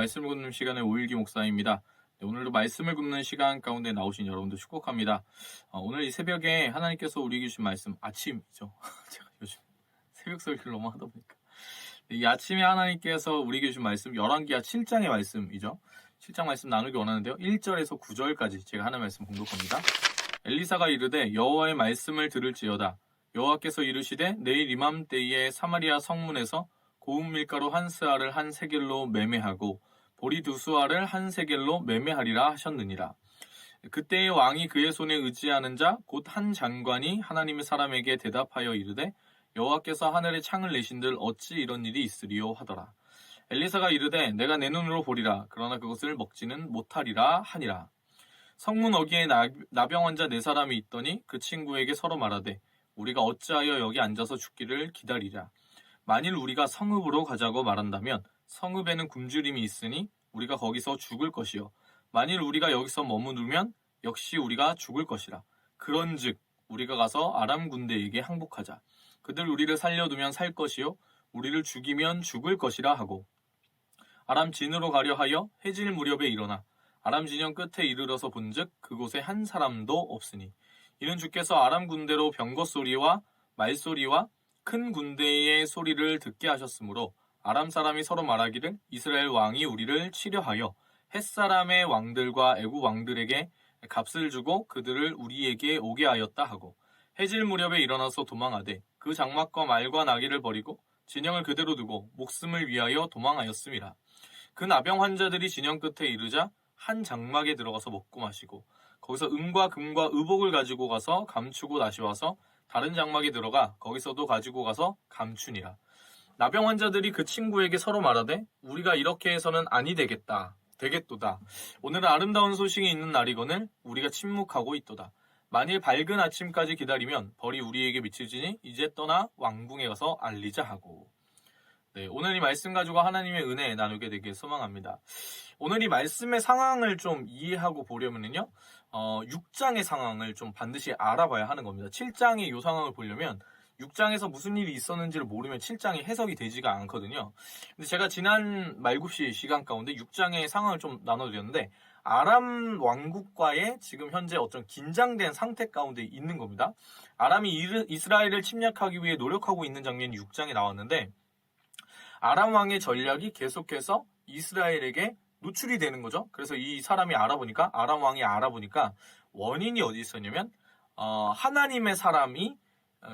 말씀을 굽는 시간의 오일기 목사입니다. 네, 오늘도 말씀을 굽는 시간 가운데 나오신 여러분들 축복합니다. 오늘 이 새벽에 하나님께서 우리에게 주신 말씀, 아침이죠. 제가 요즘 새벽 설교를 너무 하다 보니까. 이 아침에 하나님께서 우리에게 주신 말씀, 열왕기하 7장의 말씀이죠. 7장 말씀 나누기 원하는데요. 1절에서 9절까지 제가 하나님 말씀 공독합니다. 엘리사가 이르되 여호와의 말씀을 들을지어다. 여호와께서 이르시되 내일 이맘때에 사마리아 성문에서 고운 밀가루 한 스아를 한 세겔로 매매하고 보리 두 수아를 한 세겔로 매매하리라 하셨느니라. 그때의 왕이 그의 손에 의지하는 자 곧 한 장관이 하나님의 사람에게 대답하여 이르되 여호와께서 하늘에 창을 내신들 어찌 이런 일이 있으리요 하더라. 엘리사가 이르되 내가 내 눈으로 보리라. 그러나 그것을 먹지는 못하리라 하니라. 성문 어귀에 나병 환자 네 사람이 있더니 그 친구에게 서로 말하되 우리가 어찌하여 여기 앉아서 죽기를 기다리랴. 만일 우리가 성읍으로 가자고 말한다면 성읍에는 굶주림이 있으니 우리가 거기서 죽을 것이요. 만일 우리가 여기서 머무르면 역시 우리가 죽을 것이라. 그런즉 우리가 가서 아람 군대에게 항복하자. 그들 우리를 살려두면 살 것이요 우리를 죽이면 죽을 것이라 하고 아람 진으로 가려 하여 해질 무렵에 일어나 아람 진영 끝에 이르러서 본즉 그곳에 한 사람도 없으니 이는 주께서 아람 군대로 병거 소리와 말소리와 큰 군대의 소리를 듣게 하셨으므로 아람 사람이 서로 말하기를 이스라엘 왕이 우리를 치려하여 햇사람의 왕들과 애국 왕들에게 값을 주고 그들을 우리에게 오게 하였다 하고 해질 무렵에 일어나서 도망하되 그 장막과 말과 나귀를 버리고 진영을 그대로 두고 목숨을 위하여 도망하였음이라. 그 나병 환자들이 진영 끝에 이르자 한 장막에 들어가서 먹고 마시고 거기서 은과 금과 의복을 가지고 가서 감추고 다시 와서 다른 장막에 들어가 거기서도 가지고 가서 감추니라. 나병 환자들이 그 친구에게 서로 말하되 우리가 이렇게 해서는 아니 되겠도다. 오늘은 아름다운 소식이 있는 날이거늘 우리가 침묵하고 있도다. 만일 밝은 아침까지 기다리면 벌이 우리에게 미치지니 이제 떠나 왕궁에 가서 알리자 하고. 네, 오늘 이 말씀 가지고 하나님의 은혜 나누게 되길 소망합니다. 오늘 이 말씀의 상황을 좀 이해하고 보려면요, 6장의 상황을 좀 반드시 알아봐야 하는 겁니다. 7장의 이 상황을 보려면 6장에서 무슨 일이 있었는지를 모르면 7장이 해석이 되지가 않거든요. 근데 제가 지난 말굽시 시간 가운데 6장의 상황을 좀 나눠드렸는데 아람 왕국과의 지금 현재 어떤 긴장된 상태 가운데 있는 겁니다. 아람이 이스라엘을 침략하기 위해 노력하고 있는 장면이 6장에 나왔는데 아람 왕의 전략이 계속해서 이스라엘에게 노출이 되는 거죠. 그래서 이 사람이 아람 왕이 알아보니까 원인이 어디 있었냐면 하나님의 사람이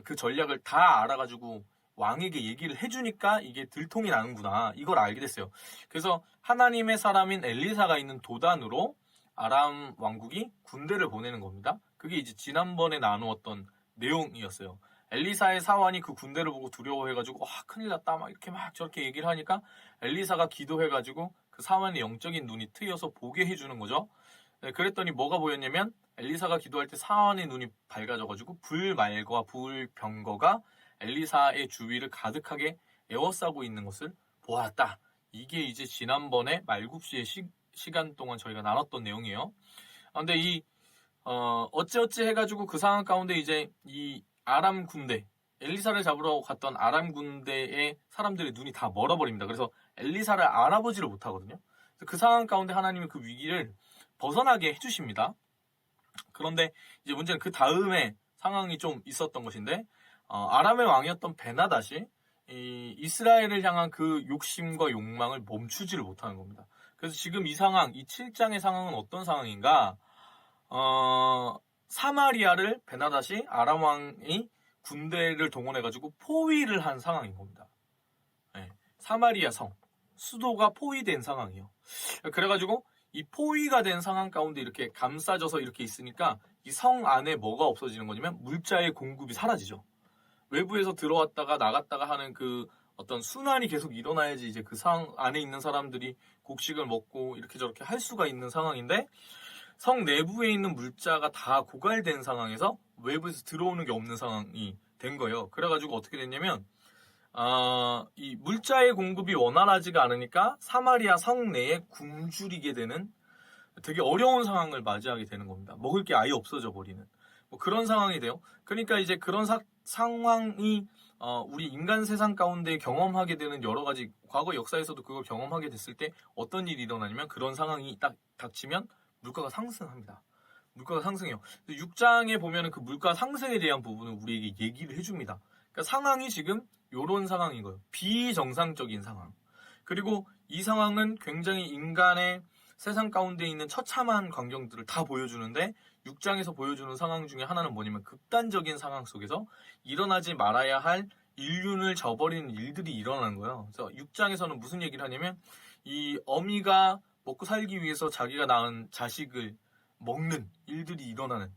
그 전략을 다 알아가지고 왕에게 얘기를 해주니까 이게 들통이 나는구나, 이걸 알게 됐어요. 그래서 하나님의 사람인 엘리사가 있는 도단으로 아람 왕국이 군대를 보내는 겁니다. 그게 이제 지난번에 나누었던 내용이었어요. 엘리사의 사환이 그 군대를 보고 두려워해가지고 큰일 났다 막 이렇게 막 저렇게 얘기를 하니까 엘리사가 기도해가지고 그 사환의 영적인 눈이 트여서 보게 해주는 거죠. 네, 그랬더니 뭐가 보였냐면 엘리사가 기도할 때 사환의 눈이 밝아져가지고 불말과 불병거가 엘리사의 주위를 가득하게 에워싸고 있는 것을 보았다. 이게 이제 지난번에 말굽시의 시간 동안 저희가 나눴던 내용이에요. 근데 어찌어찌 해가지고 그 상황 가운데 이제 이 아람 군대, 엘리사를 잡으러 갔던 아람 군대의 사람들의 눈이 다 멀어버립니다. 그래서 엘리사를 알아보지를 못하거든요. 그 상황 가운데 하나님은 그 위기를 벗어나게 해주십니다. 그런데 이제 문제는 그 다음에 상황이 좀 있었던 것인데 아람의 왕이었던 베나닷이 이스라엘을 향한 그 욕심과 욕망을 멈추지를 못하는 겁니다. 그래서 지금 이 상황, 이 7장의 상황은 어떤 상황인가? 사마리아를 베나닷이 아람 왕이 군대를 동원해가지고 포위를 한 상황인 겁니다. 네, 사마리아 성, 수도가 포위된 상황이에요. 그래가지고 이 포위가 된 상황 가운데 이렇게 감싸져서 이렇게 있으니까 이 성 안에 뭐가 없어지는 거냐면 물자의 공급이 사라지죠. 외부에서 들어왔다가 나갔다가 하는 그 어떤 순환이 계속 일어나야지 이제 그 성 안에 있는 사람들이 곡식을 먹고 이렇게 저렇게 할 수가 있는 상황인데 성 내부에 있는 물자가 다 고갈된 상황에서 외부에서 들어오는 게 없는 상황이 된 거예요. 그래가지고 어떻게 됐냐면 이 물자의 공급이 원활하지가 않으니까 사마리아 성 내에 굶주리게 되는 되게 어려운 상황을 맞이하게 되는 겁니다. 먹을 게 아예 없어져 버리는 뭐 그런 상황이 돼요. 그러니까 이제 그런 상황이 우리 인간 세상 가운데 경험하게 되는 여러 가지 과거 역사에서도 그걸 경험하게 됐을 때 어떤 일이 일어나냐면 그런 상황이 딱 닥치면 물가가 상승합니다. 물가가 상승해요. 6장에 보면은 그 물가 상승에 대한 부분을 우리에게 얘기를 해줍니다. 그러니까 상황이 지금 이런 상황인 거예요. 비정상적인 상황. 그리고 이 상황은 굉장히 인간의 세상 가운데 있는 처참한 광경들을 다 보여주는데 6장에서 보여주는 상황 중에 하나는 뭐냐면 극단적인 상황 속에서 일어나지 말아야 할 인륜을 저버리는 일들이 일어나는 거예요. 그래서 6장에서는 무슨 얘기를 하냐면 이 어미가 먹고 살기 위해서 자기가 낳은 자식을 먹는 일들이 일어나는.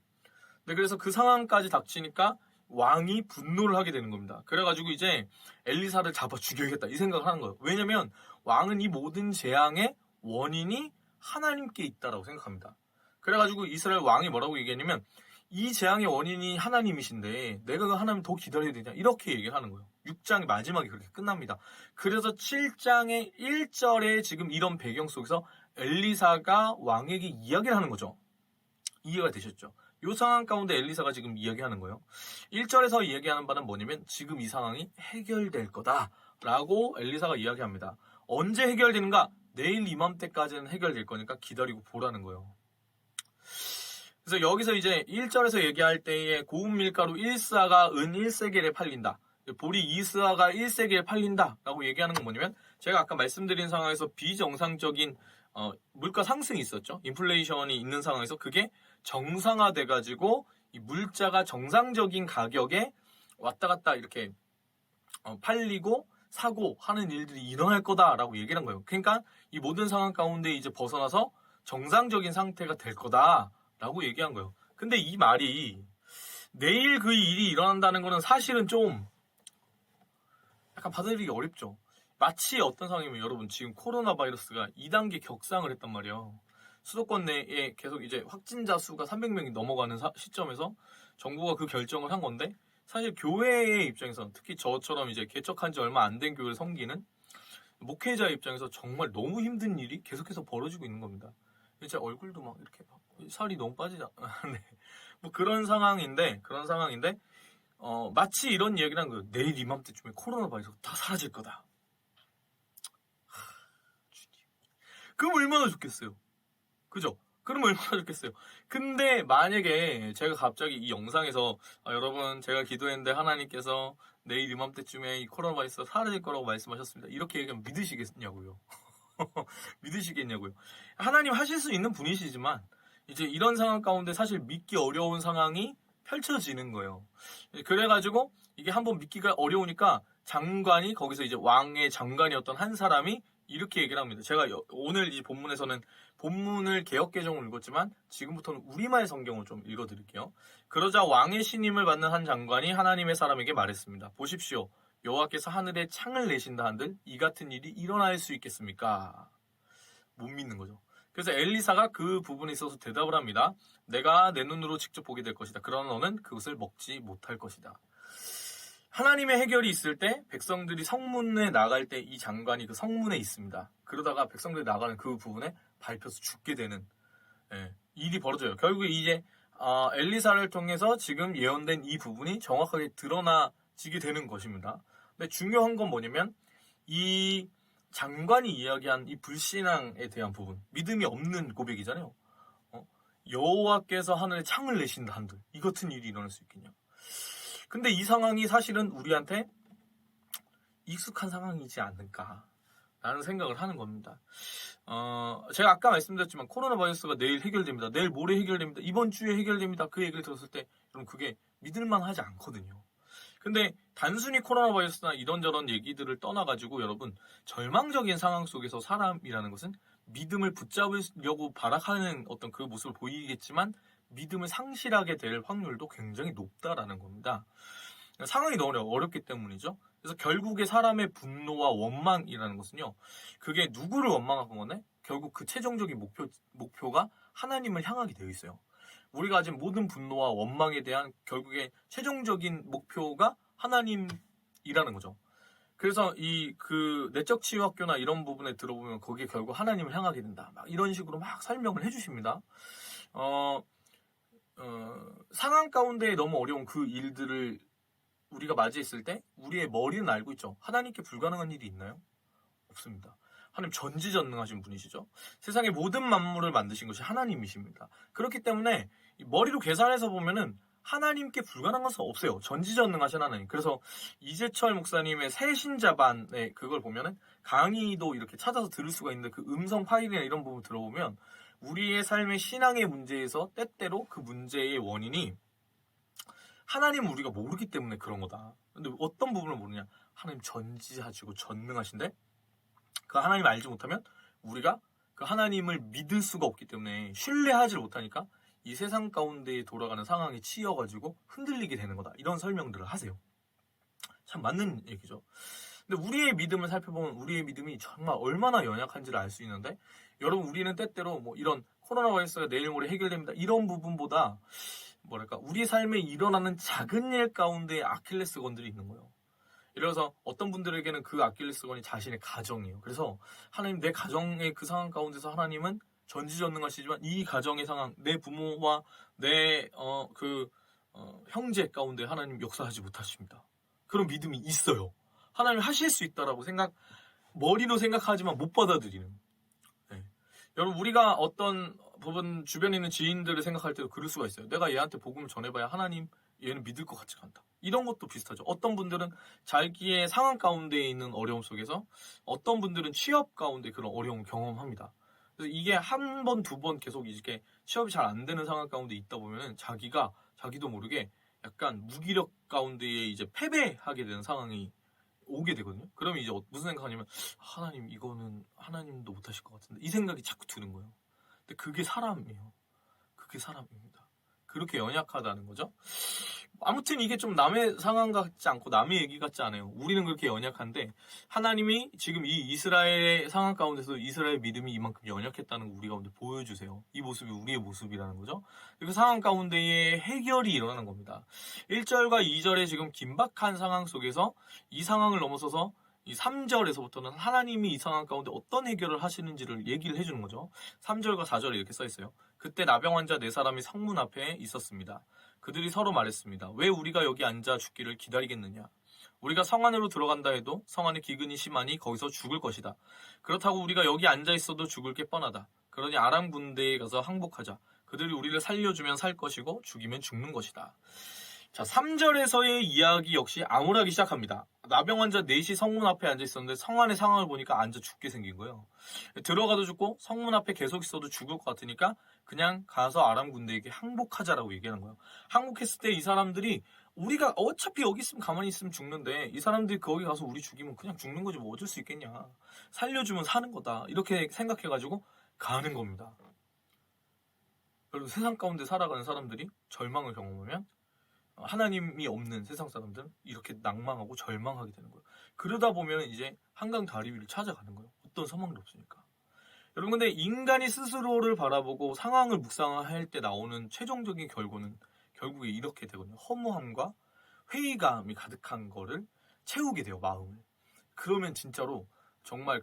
네, 그래서 그 상황까지 닥치니까 왕이 분노를 하게 되는 겁니다. 그래가지고 이제 엘리사를 잡아 죽여야겠다 이 생각을 하는 거예요. 왜냐면 왕은 이 모든 재앙의 원인이 하나님께 있다라고 생각합니다. 그래가지고 이스라엘 왕이 뭐라고 얘기했냐면 이 재앙의 원인이 하나님이신데 내가 그 하나님 더 기다려야 되냐 이렇게 얘기를 하는 거예요. 6장의 마지막이 그렇게 끝납니다. 그래서 7장의 1절에 지금 이런 배경 속에서 엘리사가 왕에게 이야기를 하는 거죠. 이해가 되셨죠? 이 상황 가운데 엘리사가 지금 이야기하는 거예요. 1절에서 이야기하는 바는 뭐냐면 지금 이 상황이 해결될 거다라고 엘리사가 이야기합니다. 언제 해결되는가? 내일 이맘때까지는 해결될 거니까 기다리고 보라는 거예요. 그래서 여기서 이제 1절에서 얘기할 때에 고운 밀가루 1스아가 은 1세겔에 팔린다. 보리 2스아가 1세겔에 팔린다 라고 얘기하는 건 뭐냐면 제가 아까 말씀드린 상황에서 비정상적인 물가 상승이 있었죠. 인플레이션이 있는 상황에서 그게 정상화돼가지고 이 물자가 정상적인 가격에 왔다 갔다 이렇게 팔리고 사고 하는 일들이 일어날 거다라고 얘기를 한 거예요. 그러니까 이 모든 상황 가운데 이제 벗어나서 정상적인 상태가 될 거다라고 얘기한 거예요. 근데 이 말이 내일 그 일이 일어난다는 거는 사실은 좀 약간 받아들이기 어렵죠. 마치 어떤 상황이면 여러분 지금 코로나 바이러스가 2단계 격상을 했단 말이에요. 수도권 내에 계속 이제 확진자 수가 300명이 넘어가는 시점에서 정부가 그 결정을 한 건데 사실 교회의 입장에서 특히 저처럼 이제 개척한 지 얼마 안 된 교회를 섬기는 목회자의 입장에서 정말 너무 힘든 일이 계속해서 벌어지고 있는 겁니다. 제 얼굴도 막 이렇게 살이 너무 빠지지 네. 뭐 그런 상황인데 마치 이런 얘기를 한 거예요. 내일 이맘때쯤에 코로나 바이러스가 다 사라질 거다. 그럼 얼마나 좋겠어요. 그죠? 그럼 얼마나 좋겠어요. 근데 만약에 제가 갑자기 이 영상에서 여러분 제가 기도했는데 하나님께서 내일 이맘때쯤에 이 코로나 바이러스가 사라질 거라고 말씀하셨습니다. 이렇게 얘기하면 믿으시겠냐고요. 믿으시겠냐고요. 하나님 하실 수 있는 분이시지만 이제 이런 상황 가운데 사실 믿기 어려운 상황이 펼쳐지는 거예요. 그래가지고 이게 한번 믿기가 어려우니까 장관이 거기서 이제 왕의 장관이었던 한 사람이 이렇게 얘기를 합니다. 제가 오늘 이 본문에서는 본문을 개역개정을 읽었지만 지금부터는 우리말 성경을 좀 읽어드릴게요. 그러자 왕의 신임을 받는 한 장관이 하나님의 사람에게 말했습니다. 보십시오. 여호와께서 하늘에 창을 내신다 한들 이 같은 일이 일어날 수 있겠습니까? 못 믿는 거죠. 그래서 엘리사가 그 부분에 있어서 대답을 합니다. 내가 내 눈으로 직접 보게 될 것이다. 그러나 너는 그것을 먹지 못할 것이다. 하나님의 해결이 있을 때 백성들이 성문에 나갈 때 이 장관이 그 성문에 있습니다. 그러다가 백성들이 나가는 그 부분에 밟혀서 죽게 되는 일이 벌어져요. 결국에 이제 엘리사를 통해서 지금 예언된 이 부분이 정확하게 드러나지게 되는 것입니다. 근데 중요한 건 뭐냐면 이 장관이 이야기한 이 불신앙에 대한 부분, 믿음이 없는 고백이잖아요. 여호와께서 하늘에 창을 내신다 한들 이 같은 일이 일어날 수 있겠냐. 근데 이 상황이 사실은 우리한테 익숙한 상황이지 않을까라는 생각을 하는 겁니다. 제가 아까 말씀드렸지만 코로나 바이러스가 내일 해결됩니다. 내일 모레 해결됩니다. 이번 주에 해결됩니다. 그 얘기를 들었을 때 여러분 그게 믿을만 하지 않거든요. 근데 단순히 코로나 바이러스나 이런저런 얘기들을 떠나가지고 여러분 절망적인 상황 속에서 사람이라는 것은 믿음을 붙잡으려고 발악하는 어떤 그 모습을 보이겠지만 믿음을 상실하게 될 확률도 굉장히 높다라는 겁니다. 상황이 너무 어렵기 때문이죠. 그래서 결국에 사람의 분노와 원망이라는 것은요. 그게 누구를 원망한 거네? 결국 그 최종적인 목표가 하나님을 향하게 되어 있어요. 우리가 가진 모든 분노와 원망에 대한 결국에 최종적인 목표가 하나님이라는 거죠. 그래서 그 내적 치유학교나 이런 부분에 들어보면 거기에 결국 하나님을 향하게 된다. 막 이런 식으로 막 설명을 해주십니다. 상황 가운데 너무 어려운 그 일들을 우리가 맞이했을 때 우리의 머리는 알고 있죠. 하나님께 불가능한 일이 있나요? 없습니다. 하나님 전지전능하신 분이시죠. 세상의 모든 만물을 만드신 것이 하나님이십니다. 그렇기 때문에 머리로 계산해서 보면은 하나님께 불가능한 것은 없어요. 전지전능하신 하나님. 그래서 이재철 목사님의 새신자반의 그걸 보면은 강의도 이렇게 찾아서 들을 수가 있는데 그 음성 파일이나 이런 부분 들어보면 우리의 삶의 신앙의 문제에서 때때로 그 문제의 원인이 하나님은 우리가 모르기 때문에 그런 거다. 근데 어떤 부분을 모르냐? 하나님 전지하시고 전능하신데 그 하나님을 알지 못하면 우리가 그 하나님을 믿을 수가 없기 때문에 신뢰하지 못하니까 이 세상 가운데 돌아가는 상황에 치여가지고 흔들리게 되는 거다. 이런 설명들을 하세요. 참 맞는 얘기죠. 근데 우리의 믿음을 살펴보면 우리의 믿음이 정말 얼마나 연약한지를 알 수 있는데 여러분 우리는 때때로 뭐 이런 코로나 바이러스가 내일 모레 해결됩니다. 이런 부분보다 뭐랄까 우리 삶에 일어나는 작은 일 가운데 아킬레스건들이 있는 거예요. 예를 들어서 어떤 분들에게는 그 아킬레스건이 자신의 가정이에요. 그래서 하나님 내 가정의 그 상황 가운데서 하나님은 전지전능하시지만 이 가정의 상황 내 부모와 내 형제 가운데 하나님 역사하지 못하십니다. 그런 믿음이 있어요. 하나님 하실 수 있다라고 머리로 생각하지만 못 받아들이는. 네. 여러분 우리가 어떤 부분 주변에 있는 지인들을 생각할 때도 그럴 수가 있어요. 내가 얘한테 복음을 전해봐야 하나님 얘는 믿을 것 같지가 않다. 이런 것도 비슷하죠. 어떤 분들은 자기의 상황 가운데 있는 어려움 속에서 어떤 분들은 취업 가운데 그런 어려움을 경험합니다. 그래서 이게 한 번, 두 번 계속 이렇게 취업이 잘 안 되는 상황 가운데 있다 보면은 자기도 모르게 약간 무기력 가운데에 이제 패배하게 되는 상황이 오게 되거든요. 그러면 이제 무슨 생각하냐면 하나님 이거는 하나님도 못하실 것 같은데 이 생각이 자꾸 드는 거예요. 근데 그게 사람이에요. 그게 사람입니다. 그렇게 연약하다는 거죠. 아무튼 이게 좀 남의 상황 같지 않고 남의 얘기 같지 않아요. 우리는 그렇게 연약한데 하나님이 지금 이 이스라엘의 상황 가운데서 이스라엘 믿음이 이만큼 연약했다는 거 우리 가운데 보여주세요. 이 모습이 우리의 모습이라는 거죠. 그 상황 가운데에 해결이 일어나는 겁니다. 1절과 2절의 지금 긴박한 상황 속에서 이 상황을 넘어서서 이 3절에서부터는 하나님이 이 상황 가운데 어떤 해결을 하시는지를 얘기를 해주는 거죠. 3절과 4절에 이렇게 써있어요. 그때 나병 환자 4사람이 성문 앞에 있었습니다. 그들이 서로 말했습니다. 왜 우리가 여기 앉아 죽기를 기다리겠느냐? 우리가 성 안으로 들어간다 해도 성 안에 기근이 심하니 거기서 죽을 것이다. 그렇다고 우리가 여기 앉아 있어도 죽을 게 뻔하다. 그러니 아람 군대에 가서 항복하자. 그들이 우리를 살려주면 살 것이고 죽이면 죽는 것이다. 자, 3절에서의 이야기 역시 암울하기 시작합니다. 나병 환자 4시 성문 앞에 앉아 있었는데 성 안의 상황을 보니까 앉아 죽게 생긴 거예요. 들어가도 죽고 성문 앞에 계속 있어도 죽을 것 같으니까 그냥 가서 아람 군대에게 항복하자라고 얘기하는 거예요. 항복했을 때 이 사람들이 우리가 어차피 여기 있으면 가만히 있으면 죽는데 이 사람들이 거기 가서 우리 죽이면 그냥 죽는 거지 뭐 어쩔 수 있겠냐. 살려주면 사는 거다. 이렇게 생각해가지고 가는 겁니다. 여러분 세상 가운데 살아가는 사람들이 절망을 경험하면 하나님이 없는 세상 사람들은 이렇게 낭망하고 절망하게 되는 거예요. 그러다 보면 이제 한강 다리 위를 찾아가는 거예요. 어떤 소망도 없으니까. 여러분 근데 인간이 스스로를 바라보고 상황을 묵상할 때 나오는 최종적인 결과는 결국에 이렇게 되거든요. 허무함과 회의감이 가득한 거를 채우게 돼요. 마음을. 그러면 진짜로 정말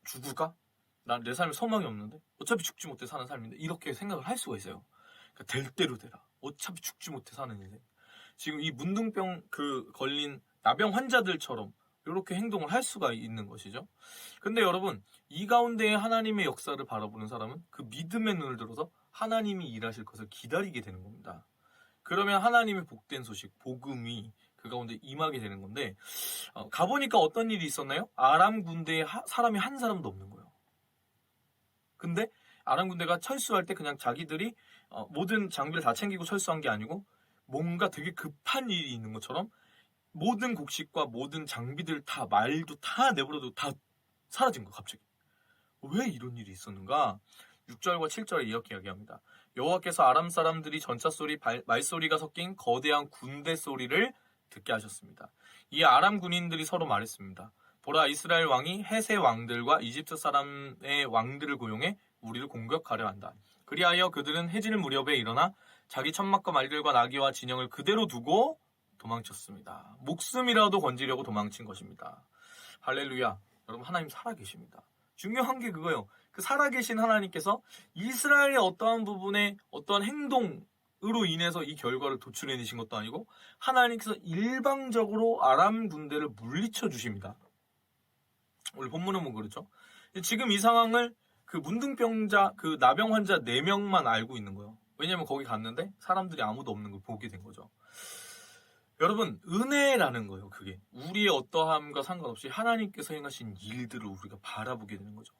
죽을까? 난 내 삶에 소망이 없는데 어차피 죽지 못해 사는 삶인데 이렇게 생각을 할 수가 있어요. 그러니까 될 대로 되라. 어차피 죽지 못해 사는 인생. 지금 이 문둥병 걸린 나병 환자들처럼 이렇게 행동을 할 수가 있는 것이죠. 근데 여러분 이 가운데 하나님의 역사를 바라보는 사람은 그 믿음의 눈을 들어서 하나님이 일하실 것을 기다리게 되는 겁니다. 그러면 하나님의 복된 소식, 복음이 그 가운데 임하게 되는 건데 가보니까 어떤 일이 있었나요? 아람 군대에 사람이 한 사람도 없는 거예요. 근데 아람 군대가 철수할 때 그냥 자기들이 모든 장비를 다 챙기고 철수한 게 아니고 뭔가 되게 급한 일이 있는 것처럼 모든 곡식과 모든 장비들 다 말도 다 내버려도 다 사라진 거야 갑자기. 왜 이런 일이 있었는가? 6절과 7절에 이렇게 이야기합니다. 여호와께서 아람 사람들이 전차 소리, 말소리가 섞인 거대한 군대 소리를 듣게 하셨습니다. 이 아람 군인들이 서로 말했습니다. 보라 이스라엘 왕이 헷의 왕들과 이집트 사람의 왕들을 고용해 우리를 공격하려 한다. 그리하여 그들은 해질 무렵에 일어나 자기 천막과 말들과 나귀와 진영을 그대로 두고 도망쳤습니다. 목숨이라도 건지려고 도망친 것입니다. 할렐루야. 여러분 하나님 살아계십니다. 중요한 게 그거예요. 그 살아계신 하나님께서 이스라엘의 어떠한 부분에 어떠한 행동을 으로 인해서 이 결과를 도출해내신 것도 아니고 하나님께서 일방적으로 아람 군대를 물리쳐 주십니다. 우리 본문은 뭐 그렇죠? 지금 이 상황을 그 문둥병자, 그 나병 환자 4명만 알고 있는 거예요. 왜냐면 거기 갔는데 사람들이 아무도 없는 걸 보게 된 거죠. 여러분, 은혜라는 거예요. 그게 우리의 어떠함과 상관없이 하나님께서 행하신 일들을 우리가 바라보게 되는 거죠.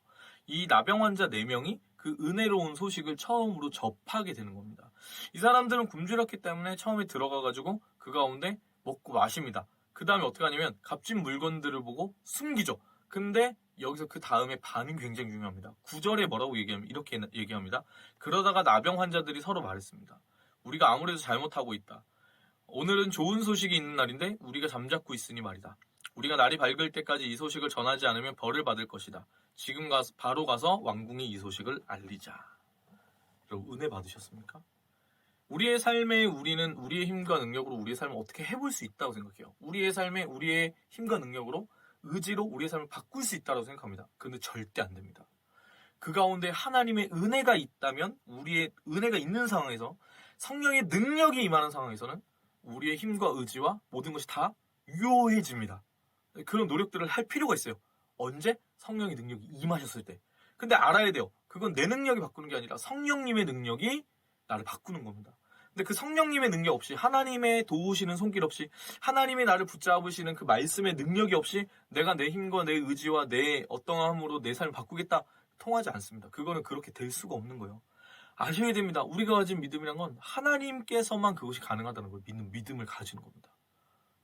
이 나병 환자 4명이 그 은혜로운 소식을 처음으로 접하게 되는 겁니다. 이 사람들은 굶주렸기 때문에 처음에 들어가가지고 그 가운데 먹고 마십니다. 그 다음에 어떻게 하냐면 값진 물건들을 보고 숨기죠. 근데 여기서 그 다음에 반응이 굉장히 중요합니다. 9절에 뭐라고 얘기하면 이렇게 얘기합니다. 그러다가 나병 환자들이 서로 말했습니다. 우리가 아무래도 잘못하고 있다. 오늘은 좋은 소식이 있는 날인데 우리가 잠자코 있으니 말이다. 우리가 날이 밝을 때까지 이 소식을 전하지 않으면 벌을 받을 것이다. 지금 바로 가서 왕궁에 이 소식을 알리자. 여러분, 은혜 받으셨습니까? 우리의 삶에 우리는 우리의 힘과 능력으로 우리의 삶을 어떻게 해볼 수 있다고 생각해요. 우리의 삶에 우리의 힘과 능력으로 의지로 우리의 삶을 바꿀 수 있다고 생각합니다. 그런데 절대 안 됩니다. 그 가운데 하나님의 은혜가 있다면, 우리의 은혜가 있는 상황에서, 성령의 능력이 임하는 상황에서는 우리의 힘과 의지와 모든 것이 다 유효해집니다. 그런 노력들을 할 필요가 있어요. 언제? 성령의 능력이 임하셨을 때. 근데 알아야 돼요. 그건 내 능력이 바꾸는 게 아니라 성령님의 능력이 나를 바꾸는 겁니다. 근데 그 성령님의 능력 없이, 하나님의 도우시는 손길 없이, 하나님의 나를 붙잡으시는 그 말씀의 능력이 없이 내가 내 힘과 내 의지와 내 어떠함으로 내 삶을 바꾸겠다, 통하지 않습니다. 그거는 그렇게 될 수가 없는 거예요. 아셔야 됩니다. 우리가 가진 믿음이란 건 하나님께서만 그것이 가능하다는 걸 믿는 믿음을 가지는 겁니다.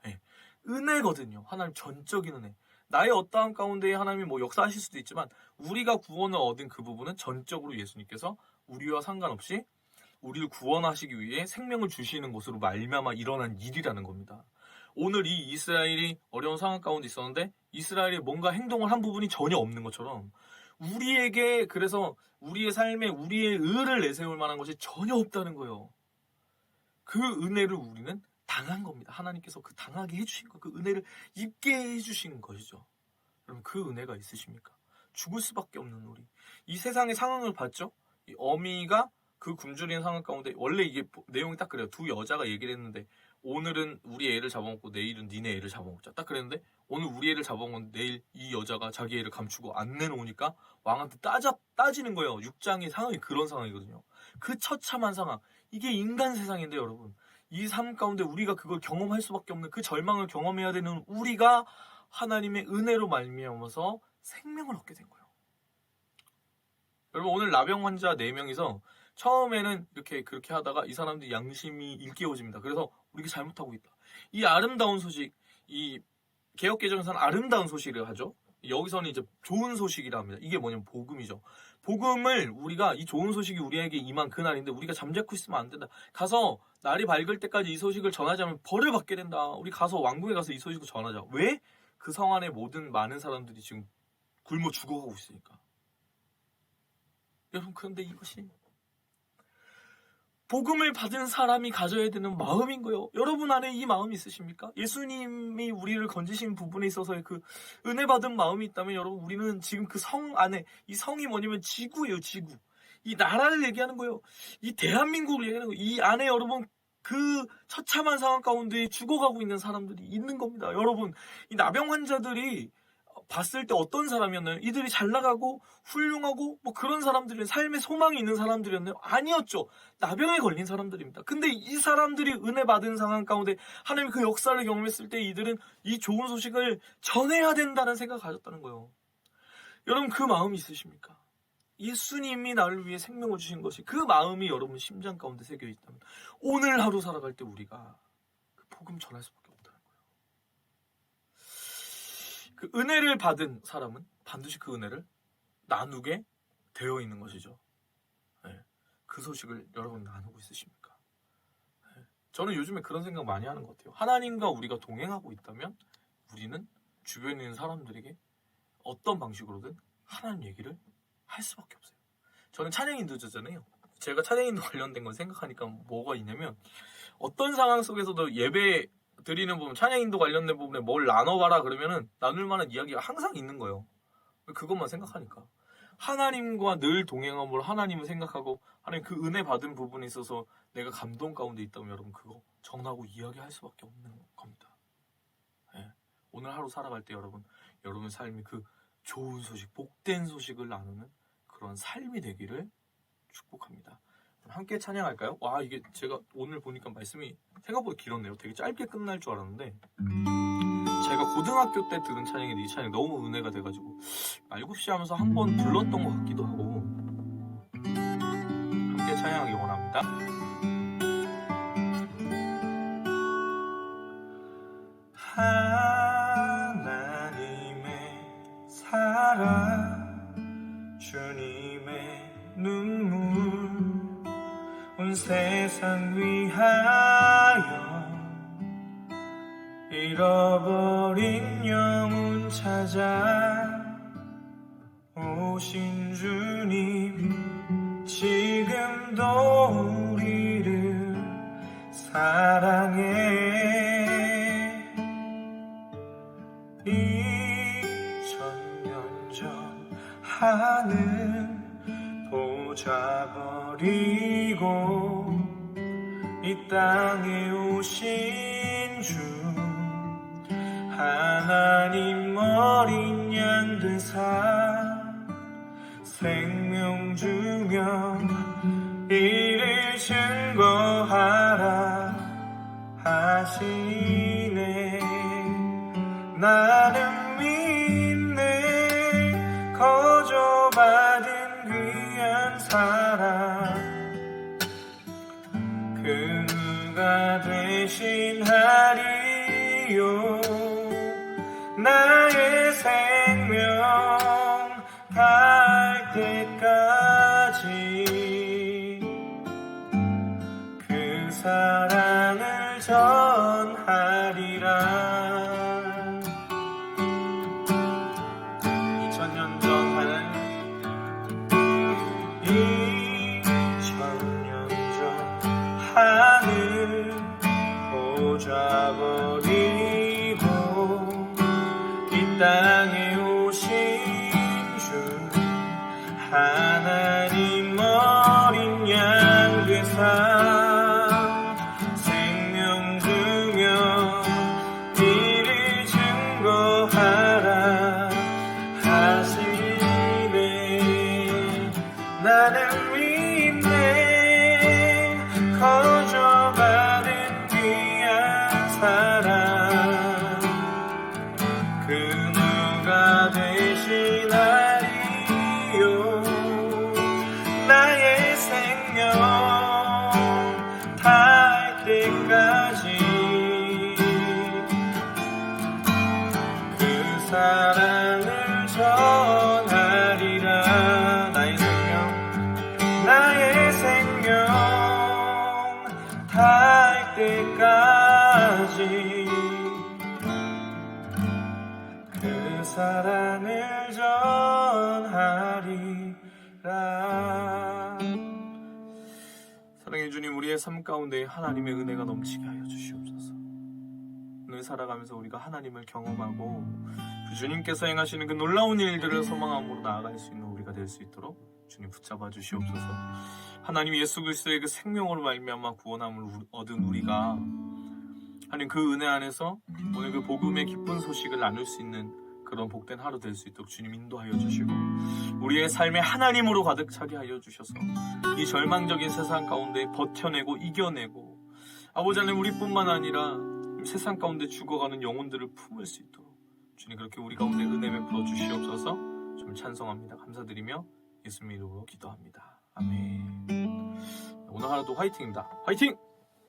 네. 은혜거든요. 하나님 전적인 은혜. 나의 어떠한 가운데 하나님이 뭐 역사하실 수도 있지만 우리가 구원을 얻은 그 부분은 전적으로 예수님께서 우리와 상관없이 우리를 구원하시기 위해 생명을 주시는 것으로 말미암아 일어난 일이라는 겁니다. 오늘 이 이스라엘이 어려운 상황 가운데 있었는데 이스라엘이 뭔가 행동을 한 부분이 전혀 없는 것처럼 우리에게, 그래서 우리의 삶에 우리의 의를 내세울 만한 것이 전혀 없다는 거예요. 그 은혜를 우리는 당한 겁니다. 하나님께서 그 당하게 해주신 것, 그 은혜를 입게 해주신 것이죠. 여러분, 그 은혜가 있으십니까? 죽을 수밖에 없는 우리. 이 세상의 상황을 봤죠? 이 어미가 그 굶주린 상황 가운데, 원래 이게 내용이 딱 그래요. 두 여자가 얘기를 했는데 오늘은 우리 애를 잡아먹고 내일은 니네 애를 잡아먹자. 딱 그랬는데 오늘 우리 애를 잡아먹었는데 내일 이 여자가 자기 애를 감추고 안 내놓으니까 왕한테 따지는 거예요. 6장의 상황이 그런 상황이거든요. 그 처참한 상황. 이게 인간 세상인데 여러분, 이 삶 가운데 우리가 그걸 경험할 수밖에 없는 그 절망을 경험해야 되는 우리가 하나님의 은혜로 말미암아서 생명을 얻게 된 거예요. 여러분, 오늘 나병 환자 4명이서 처음에는 그렇게 하다가 이 사람들이 양심이 일깨워집니다. 그래서 우리가 잘못하고 있다. 이 아름다운 소식, 이 개역개정에서는 아름다운 소식을 하죠. 여기서는 이제 좋은 소식이라 합니다. 이게 뭐냐면 복음이죠. 복음을 우리가, 이 좋은 소식이 우리에게 임한 그날인데 우리가 잠자코 있으면 안 된다. 가서 날이 밝을 때까지 이 소식을 전하자면 벌을 받게 된다. 우리 가서 왕궁에 가서 이 소식을 전하자. 왜? 그 성 안에 모든 많은 사람들이 지금 굶어 죽어가고 있으니까. 여러분, 그런데 이것이 복음을 받은 사람이 가져야 되는 마음인 거예요. 여러분 안에 이 마음이 있으십니까? 예수님이 우리를 건지신 부분에 있어서의 그 은혜 받은 마음이 있다면 여러분, 우리는 지금 그 성 안에, 이 성이 뭐냐면 지구예요, 지구. 이 나라를 얘기하는 거예요. 이 대한민국을 얘기하는 거예요. 이 안에 여러분, 그 처참한 상황 가운데 죽어가고 있는 사람들이 있는 겁니다. 여러분, 이 나병 환자들이 봤을 때 어떤 사람이었나요? 이들이 잘 나가고 훌륭하고 뭐 그런 사람들이, 삶의 소망이 있는 사람들이었나요? 아니었죠. 나병에 걸린 사람들입니다. 근데 이 사람들이 은혜 받은 상황 가운데 하나님이 그 역사를 경험했을 때 이들은 이 좋은 소식을 전해야 된다는 생각을 가졌다는 거예요. 여러분, 그 마음이 있으십니까? 예수님이 나를 위해 생명을 주신 것이, 그 마음이 여러분 심장 가운데 새겨 있다면 오늘 하루 살아갈 때 우리가 그 복음 전할 수밖에 없다는 거예요. 그 은혜를 받은 사람은 반드시 그 은혜를 나누게 되어 있는 것이죠. 네. 그 소식을 여러분 나누고 있으십니까? 네. 저는 요즘에 그런 생각 많이 하는 것 같아요. 하나님과 우리가 동행하고 있다면 우리는 주변에 있는 사람들에게 어떤 방식으로든 하나님 얘기를 할 수밖에 없어요. 저는 찬양 인도자잖아요. 제가 찬양 인도 관련된 걸 생각하니까 뭐가 있냐면, 어떤 상황 속에서도 예배 드리는 부분, 찬양 인도 관련된 부분에 뭘 나눠봐라 그러면은 나눌 만한 이야기가 항상 있는 거예요. 그것만 생각하니까 하나님과 늘 동행함으로 하나님을 생각하고 하나님 그 은혜 받은 부분에 있어서 내가 감동 가운데 있다면 여러분 그거 전하고 이야기할 수밖에 없는 겁니다. 네. 오늘 하루 살아갈 때 여러분 삶이 그 좋은 소식, 복된 소식을 나누는 그런 삶이 되기를 축복합니다. 함께 찬양할까요? 와, 이게 제가 오늘 보니까 말씀이 생각보다 길었네요. 되게 짧게 끝날 줄 알았는데 제가 고등학교 때 들은 찬양인데 이 찬양이 너무 은혜가 돼가지고 말굽시 하면서 한번 불렀던 것 같기도 하고 함께 찬양하기 원합니다. 하나님의 사랑 주님의 눈물 온 세상 위하여 잃어버린 영혼 찾아 오신 주님 지금도 우리를 사랑해 2000년 전 하늘 보좌 버리고 이 땅에 오신 주 하나님 어린 양 되사 생명 주며 이를 증거하라 하시네. 나는 믿네 거저받은 귀한 사랑 그 누가 대신하리요. 나의 생명 다할 때까지 그 사랑을 전하리라. 2000년 전 하나님 2000년 전 하늘 보좌 버리고 이 땅에 오신 주 하나님 어린 양 되사 생명 주며 이를 증거하라 하시네. 나는 믿네 거저받은 귀한 사랑 그 누가 대신하리요. 나의 생명 다할 때까지 그 사랑을 전하리라. 나의 생명 다할 때까지 그 사랑을 전하리라. 사랑해 주님, 우리의 삶 가운데 하나님의 은혜가 넘치게 하여 주시옵소서. 오늘 살아가면서 우리가 하나님을 경험하고 그 주님께서 행하시는 그 놀라운 일들을 소망함으로 나아갈 수 있는 우리가 될 수 있도록 주님 붙잡아 주시옵소서. 하나님 예수 그리스도의 그 생명으로 말미암아 구원함을 얻은 우리가 하나님 그 은혜 안에서 오늘 그 복음의 기쁜 소식을 나눌 수 있는 그런 복된 하루 될 수 있도록 주님 인도하여 주시고 우리의 삶에 하나님으로 가득 차게 하여 주셔서 이 절망적인 세상 가운데 버텨내고 이겨내고 아버지 하나님 우리뿐만 아니라 세상 가운데 죽어가는 영혼들을 품을 수 있도록 주님 그렇게 우리 가운데 은혜 베풀어 주시옵소서. 좀 찬송합니다. 감사드리며 예수님 이름으로 기도합니다. 아멘. 오늘 하루도 화이팅입니다. 화이팅!